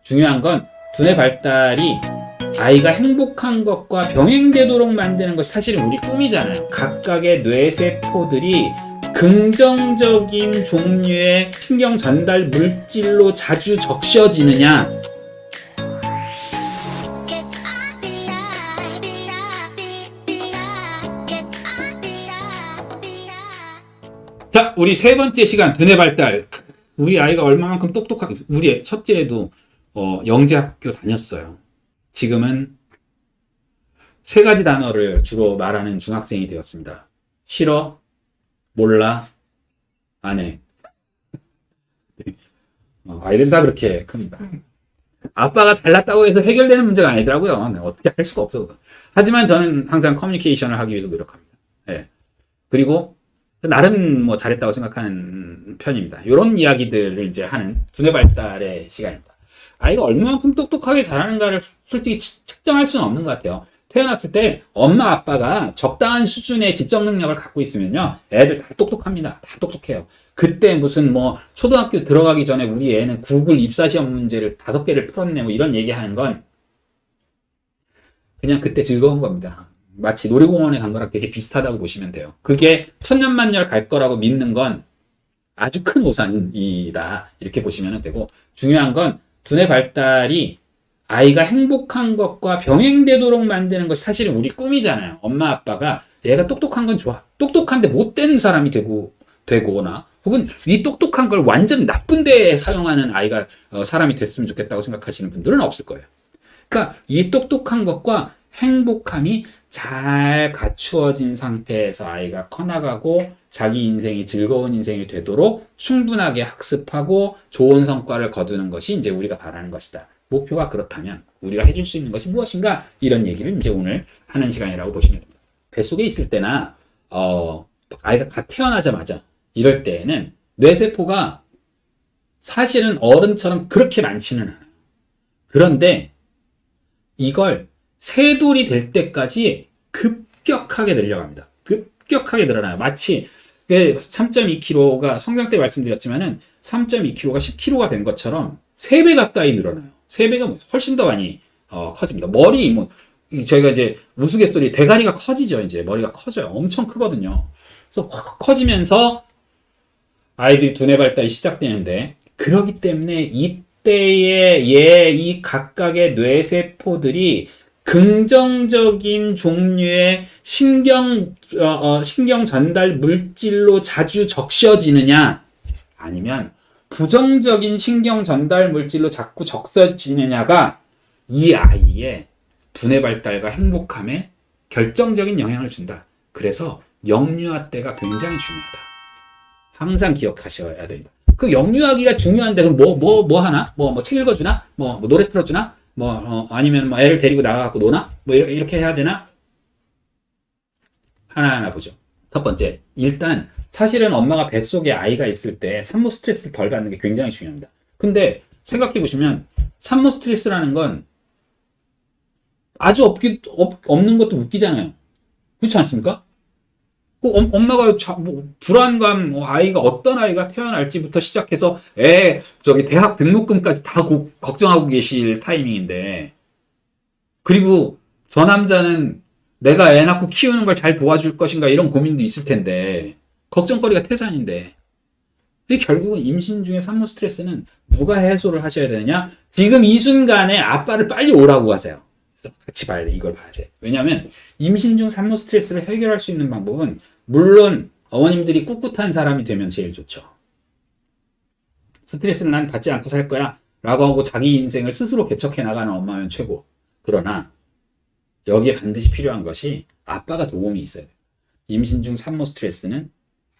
중요한 건 두뇌 발달이 아이가 행복한 것과 병행되도록 만드는 것이 사실은 우리 꿈이잖아요. 각각의 뇌세포들이 긍정적인 종류의 신경 전달 물질로 자주 적셔지느냐, 자, 우리 세 번째 시간 두뇌 발달. 우리 아이가 얼마만큼 똑똑하게, 우리 첫째 애도 영재학교 다녔어요. 지금은 세 가지 단어를 주로 말하는 중학생이 되었습니다. 싫어, 몰라, 안 해. 아이들은 다 그렇게 큽니다. 아빠가 잘났다고 해서 해결되는 문제가 아니더라고요. 어떻게 할 수가 없어. 하지만 저는 항상 커뮤니케이션을 하기 위해서 노력합니다. 네. 그리고 나름 뭐 잘했다고 생각하는 편입니다. 이런 이야기들을 이제 하는 두뇌 발달의 시간입니다. 아이가 얼마만큼 똑똑하게 자라는가를 솔직히 측정할 수는 없는 것 같아요. 태어났을 때 엄마 아빠가 적당한 수준의 지적 능력을 갖고 있으면요, 애들 다 똑똑합니다. 다 똑똑해요. 그때 무슨 뭐 초등학교 들어가기 전에 우리 애는 구글 입사시험 문제를 5개를 풀었네 뭐 이런 얘기하는 건 그냥 그때 즐거운 겁니다. 마치 놀이공원에 간 거랑 되게 비슷하다고 보시면 돼요. 그게 천년만년 갈 거라고 믿는 건 아주 큰 오산이다, 이렇게 보시면 되고, 중요한 건 두뇌 발달이 아이가 행복한 것과 병행되도록 만드는 것이 사실은 우리 꿈이잖아요. 엄마 아빠가 얘가 똑똑한 건 좋아, 똑똑한데 못된 사람이 되거나 혹은 이 똑똑한 걸 완전 나쁜 데에 사용하는 아이가 사람이 됐으면 좋겠다고 생각하시는 분들은 없을 거예요. 그러니까 이 똑똑한 것과 행복함이 잘 갖추어진 상태에서 아이가 커나가고 자기 인생이 즐거운 인생이 되도록 충분하게 학습하고 좋은 성과를 거두는 것이 이제 우리가 바라는 것이다. 목표가 그렇다면 우리가 해줄 수 있는 것이 무엇인가, 이런 얘기를 이제 오늘 하는 시간이라고 보시면 됩니다. 뱃속에 있을 때나 아이가 갓 태어나자마자 이럴 때에는 뇌세포가 사실은 어른처럼 그렇게 많지는 않아요. 그런데 이걸 세돌이 될 때까지 급격하게 늘려갑니다. 급격하게 늘어나요. 마치 3.2kg가 성장 때 말씀드렸지만은 3.2kg가 10kg가 된 것처럼 3배 가까이 늘어나요. 3배가 훨씬 더 많이 커집니다. 머리 저희가 이제 우스갯소리 대가리가 커지죠. 이제 머리가 커져요. 엄청 크거든요. 그래서 확 커지면서 아이들이 두뇌 발달이 시작되는데, 그러기 때문에 이때에 이 각각의 뇌세포들이 긍정적인 종류의 신경 전달 물질로 자주 적셔지느냐, 아니면 부정적인 신경 전달 물질로 자꾸 적셔지느냐가 이 아이의 두뇌 발달과 행복함에 결정적인 영향을 준다. 그래서 영유아 때가 굉장히 중요하다. 항상 기억하셔야 됩니다. 그 영유아기가 중요한데 그럼 뭐 하나? 책 읽어주나? 노래 틀어주나? 아니면 애를 데리고 나가갖고 노나? 이렇게 해야 되나? 하나하나 보죠. 첫 번째, 일단 사실은 엄마가 뱃속에 아이가 있을 때 산모 스트레스를 덜 받는 게 굉장히 중요합니다. 근데 생각해 보시면 산모 스트레스라는 건 아주 없는 것도 웃기잖아요. 그렇지 않습니까? 엄마가 불안감, 아이가 어떤 아이가 태어날지부터 시작해서 대학 등록금까지 다 걱정하고 계실 타이밍인데, 그리고 저 남자는 내가 애 낳고 키우는 걸 잘 도와줄 것인가 이런 고민도 있을 텐데 걱정거리가 태산인데, 결국은 임신 중에 산모 스트레스는 누가 해소를 하셔야 되느냐? 지금 이 순간에 아빠를 빨리 오라고 하세요. 같이 봐야 돼. 이걸 봐야 돼. 왜냐하면 임신 중 산모 스트레스를 해결할 수 있는 방법은 물론 어머님들이 꿋꿋한 사람이 되면 제일 좋죠. 스트레스를 난 받지 않고 살 거야 라고 하고 자기 인생을 스스로 개척해 나가는 엄마면 최고. 그러나 여기에 반드시 필요한 것이 아빠가 도움이 있어야 돼요. 임신 중 산모 스트레스는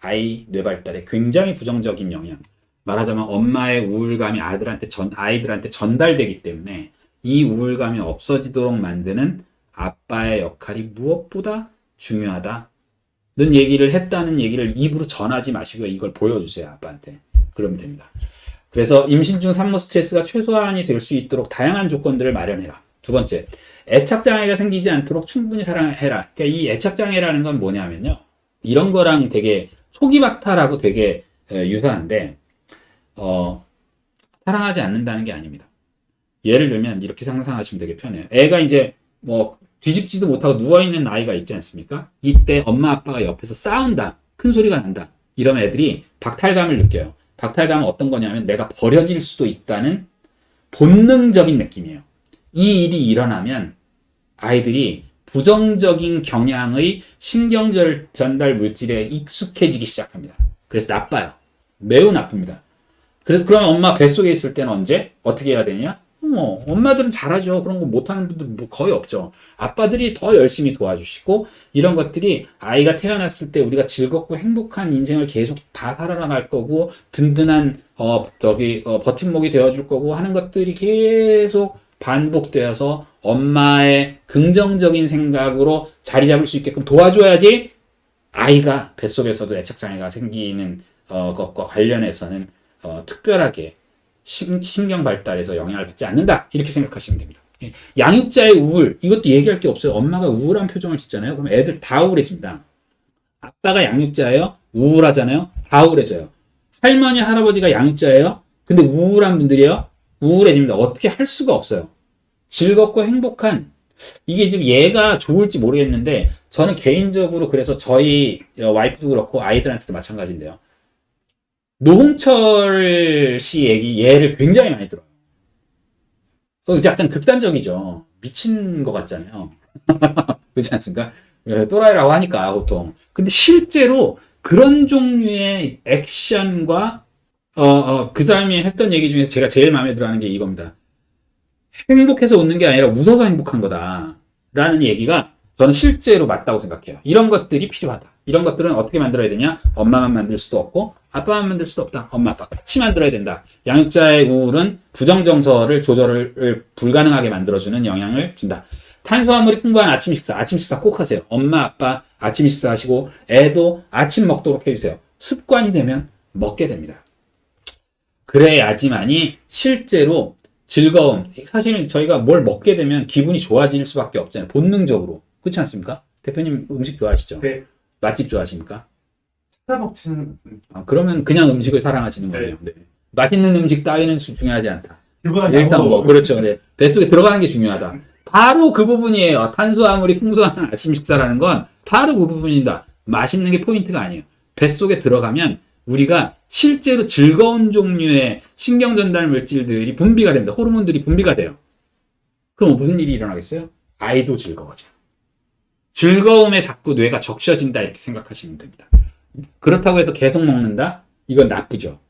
아이 뇌발달에 굉장히 부정적인 영향, 말하자면 엄마의 우울감이 아이들한테 전달되기 때문에 이 우울감이 없어지도록 만드는 아빠의 역할이 무엇보다 중요하다는 얘기를 했다는 얘기를 입으로 전하지 마시고 이걸 보여주세요, 아빠한테. 그러면 됩니다. 그래서 임신 중 산모 스트레스가 최소한이 될 수 있도록 다양한 조건들을 마련해라. 두 번째, 애착장애가 생기지 않도록 충분히 사랑해라. 그러니까 이 애착장애라는 건 뭐냐면요, 이런 거랑 되게 초기박탈하고 되게 유사한데 사랑하지 않는다는 게 아닙니다. 예를 들면 이렇게 상상하시면 되게 편해요. 애가 이제 뭐 뒤집지도 못하고 누워있는 아이가 있지 않습니까? 이때 엄마 아빠가 옆에서 싸운다. 큰 소리가 난다. 이러면 애들이 박탈감을 느껴요. 박탈감은 어떤 거냐면 내가 버려질 수도 있다는 본능적인 느낌이에요. 이 일이 일어나면 아이들이 부정적인 경향의 신경전달 물질에 익숙해지기 시작합니다. 그래서 나빠요. 매우 나쁩니다. 그래서 그럼 엄마 뱃속에 있을 때는 언제? 어떻게 해야 되냐? 엄마들은 잘하죠. 그런 거 못하는 분들 뭐 거의 없죠. 아빠들이 더 열심히 도와주시고 이런 것들이 아이가 태어났을 때 우리가 즐겁고 행복한 인생을 계속 다 살아나갈 거고 든든한 버팀목이 되어줄 거고 하는 것들이 계속 반복되어서 엄마의 긍정적인 생각으로 자리 잡을 수 있게끔 도와줘야지 아이가 뱃속에서도 애착장애가 생기는 것과 관련해서는 특별하게 신경 발달에서 영향을 받지 않는다. 이렇게 생각하시면 됩니다. 양육자의 우울, 이것도 얘기할 게 없어요. 엄마가 우울한 표정을 짓잖아요. 그럼 애들 다 우울해집니다. 아빠가 양육자예요. 우울하잖아요. 다 우울해져요. 할머니, 할아버지가 양육자예요. 근데 우울한 분들이에요. 우울해집니다. 어떻게 할 수가 없어요. 즐겁고 행복한, 이게 지금 얘가 좋을지 모르겠는데 저는 개인적으로 그래서 저희 와이프도 그렇고 아이들한테도 마찬가지인데요. 노홍철 씨 예를 굉장히 많이 들어요. 약간 극단적이죠. 미친 것 같잖아요. 그렇지 않습니까? 또라이라고 하니까 보통. 근데 실제로 그런 종류의 액션과 그 사람이 했던 얘기 중에서 제가 제일 마음에 들어하는 게 이겁니다. 행복해서 웃는 게 아니라 웃어서 행복한 거다 라는 얘기가 저는 실제로 맞다고 생각해요. 이런 것들이 필요하다. 이런 것들은 어떻게 만들어야 되냐? 엄마만 만들 수도 없고 아빠만 만들 수도 없다. 엄마 아빠 같이 만들어야 된다. 양육자의 우울은 부정정서를 조절을 불가능하게 만들어주는 영향을 준다. 탄수화물이 풍부한 아침 식사 꼭 하세요. 엄마 아빠 아침 식사 하시고 애도 아침 먹도록 해주세요. 습관이 되면 먹게 됩니다. 그래야지만이 실제로 즐거움, 사실은 저희가 뭘 먹게 되면 기분이 좋아질 수밖에 없잖아요. 본능적으로. 그렇지 않습니까? 대표님 음식 좋아하시죠? 네. 맛집 좋아하십니까? 찾아먹지는. 그러면 그냥 음식을 사랑하시는 네. 거예요. 네. 맛있는 음식 따위는 중요하지 않다. 일단 그렇죠. 네. 뱃속에 들어가는 게 중요하다. 바로 그 부분이에요. 탄수화물이 풍부한 아침 식사라는 건 바로 그 부분입니다. 맛있는 게 포인트가 아니에요. 뱃속에 들어가면 우리가 실제로 즐거운 종류의 신경전달 물질들이 분비가 됩니다. 호르몬들이 분비가 돼요. 그럼 무슨 일이 일어나겠어요? 아이도 즐거워져요. 즐거움에 자꾸 뇌가 적셔진다 이렇게 생각하시면 됩니다. 그렇다고 해서 계속 먹는다? 이건 나쁘죠.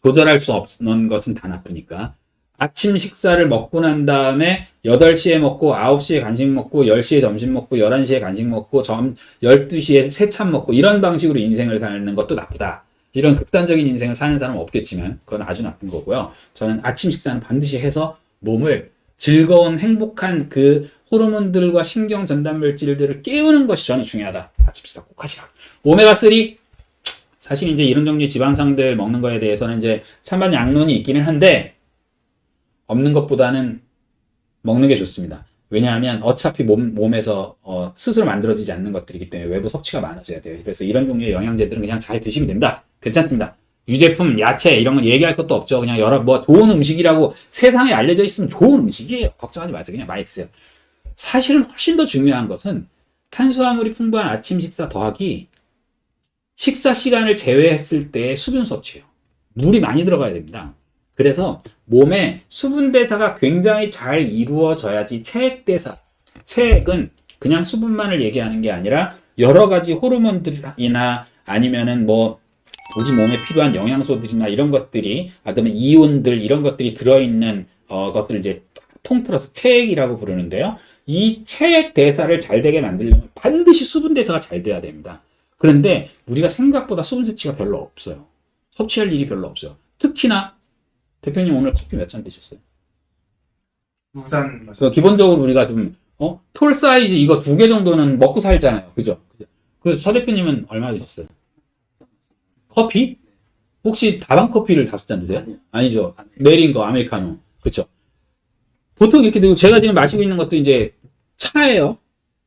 조절할 수 없는 것은 다 나쁘니까. 아침 식사를 먹고 난 다음에 8시에 먹고 9시에 간식 먹고 10시에 점심 먹고 11시에 간식 먹고 12시에 새참 먹고 이런 방식으로 인생을 사는 것도 나쁘다. 이런 극단적인 인생을 사는 사람은 없겠지만 그건 아주 나쁜 거고요. 저는 아침 식사는 반드시 해서 몸을 즐거운 행복한 그 호르몬들과 신경 전달 물질들을 깨우는 것이 저는 중요하다. 아침 식사 꼭 하시라. 오메가3 사실 이제 이런 종류의 지방상들 먹는 거에 대해서는 이제 찬반 양론이 있기는 한데 없는 것보다는 먹는 게 좋습니다. 왜냐하면 어차피 몸에서 스스로 만들어지지 않는 것들이기 때문에 외부 섭취가 많아져야 돼요. 그래서 이런 종류의 영양제들은 그냥 잘 드시면 됩니다. 괜찮습니다. 유제품, 야채 이런 건 얘기할 것도 없죠. 그냥 좋은 음식이라고 세상에 알려져 있으면 좋은 음식이에요. 걱정하지 마세요. 그냥 많이 드세요. 사실은 훨씬 더 중요한 것은 탄수화물이 풍부한 아침 식사 더하기 식사 시간을 제외했을 때의 수분 섭취예요. 물이 많이 들어가야 됩니다. 그래서 몸에 수분 대사가 굉장히 잘 이루어져야지 체액 대사, 체액은 그냥 수분만을 얘기하는 게 아니라 여러 가지 호르몬들이나 아니면은 우리 몸에 필요한 영양소들이나 이런 것들이, 그다음에 이온들 이런 것들이 들어있는 것들을 이제 통틀어서 체액이라고 부르는데요. 이 체액 대사를 잘 되게 만들려면 반드시 수분 대사가 잘 돼야 됩니다. 그런데 우리가 생각보다 수분 섭취가 별로 없어요. 섭취할 일이 별로 없어요. 특히나 대표님 오늘 커피 몇 잔 드셨어요? 무단. 그래서 기본적으로 우리가 좀 톨 사이즈 이거 2개 정도는 먹고 살잖아요. 그죠? 그 서 대표님은 얼마 드셨어요? 커피? 혹시 다방 커피를 5잔 드세요? 아니죠. 내린 거 아메리카노. 그렇죠. 보통 이렇게 되고 제가 지금 마시고 있는 것도 이제 차예요.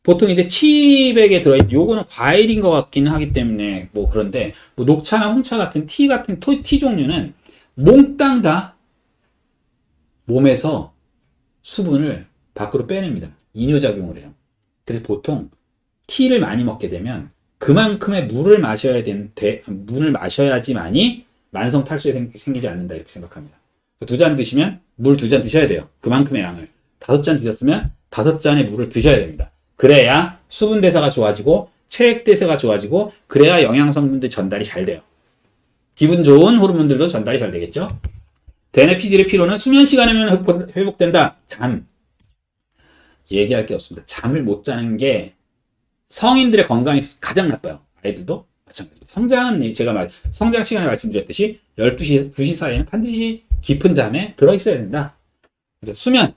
보통 이제 티백에 들어있는 요거는 과일인 것 같기는 하기 때문에 그런데 녹차나 홍차 같은 티 종류는 몽땅 다 몸에서 수분을 밖으로 빼냅니다. 이뇨작용을 해요. 그래서 보통 티를 많이 먹게 되면 그만큼의 물을 물을 마셔야지만이 만성 탈수에 생기지 않는다 이렇게 생각합니다. 2잔 드시면 물 2잔 드셔야 돼요. 그만큼의 양을. 5잔 드셨으면 5잔의 물을 드셔야 됩니다. 그래야 수분 대사가 좋아지고 체액 대사가 좋아지고 그래야 영양 성분들 전달이 잘 돼요. 기분 좋은 호르몬들도 전달이 잘 되겠죠. 대뇌 피질의 피로는 수면 시간이면 회복된다. 잠. 얘기할 게 없습니다. 잠을 못 자는 게 성인들의 건강이 가장 나빠요. 아이들도 마찬가지로. 성장은 제가 성장 시간에 말씀드렸듯이 12시, 2시 사이에는 반드시 깊은 잠에 들어있어야 된다.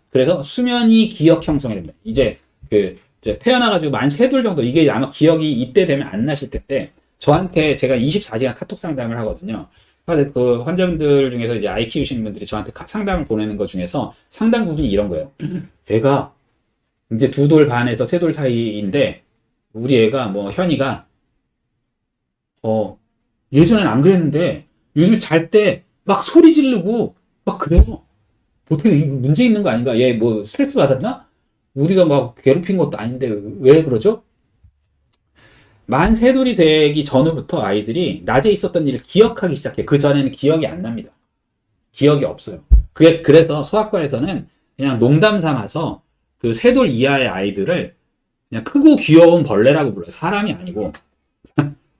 그래서 수면이 기억 형성이 됩니다. 이제 이제 태어나가지고 만 3돌 정도, 이게 아마 기억이 이때 되면 안 나실 텐데, 저한테 제가 24시간 카톡 상담을 하거든요. 그 환자분들 중에서 이제 아이 키우시는 분들이 저한테 상담을 보내는 것 중에서 상당 부분이 이런 거예요. 애가 이제 2돌 반에서 3돌 사이인데, 우리 애가 현이가, 예전엔 안 그랬는데, 요즘 잘 때 막 소리 지르고, 막 그래요. 어떻게 문제 있는 거 아닌가? 얘 스트레스 받았나? 우리가 막 괴롭힌 것도 아닌데 왜 그러죠? 만 3돌이 되기 전후부터 아이들이 낮에 있었던 일을 기억하기 시작해요. 그 전에는 기억이 안 납니다. 기억이 없어요. 그래서 소아과에서는 그냥 농담 삼아서 그 3돌 이하의 아이들을 그냥 크고 귀여운 벌레라고 불러요. 사람이 아니고.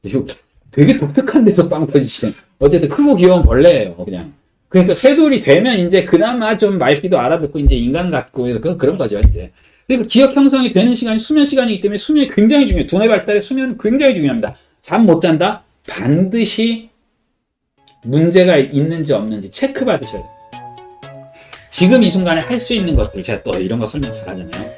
이거 되게 독특한 데서 빵 터지시네. 어쨌든 크고 귀여운 벌레예요, 그냥. 그러니까 3돌이 되면 이제 그나마 좀 말귀도 알아듣고 이제 인간 같고 그런 거죠, 이제. 그러니까 기억 형성이 되는 시간이 수면 시간이기 때문에 수면이 굉장히 중요해요. 두뇌 발달에 수면 굉장히 중요합니다. 잠 못 잔다? 반드시 문제가 있는지 없는지 체크 받으셔야 돼요. 지금 이 순간에 할 수 있는 것들, 제가 또 이런 거 설명 잘 하잖아요.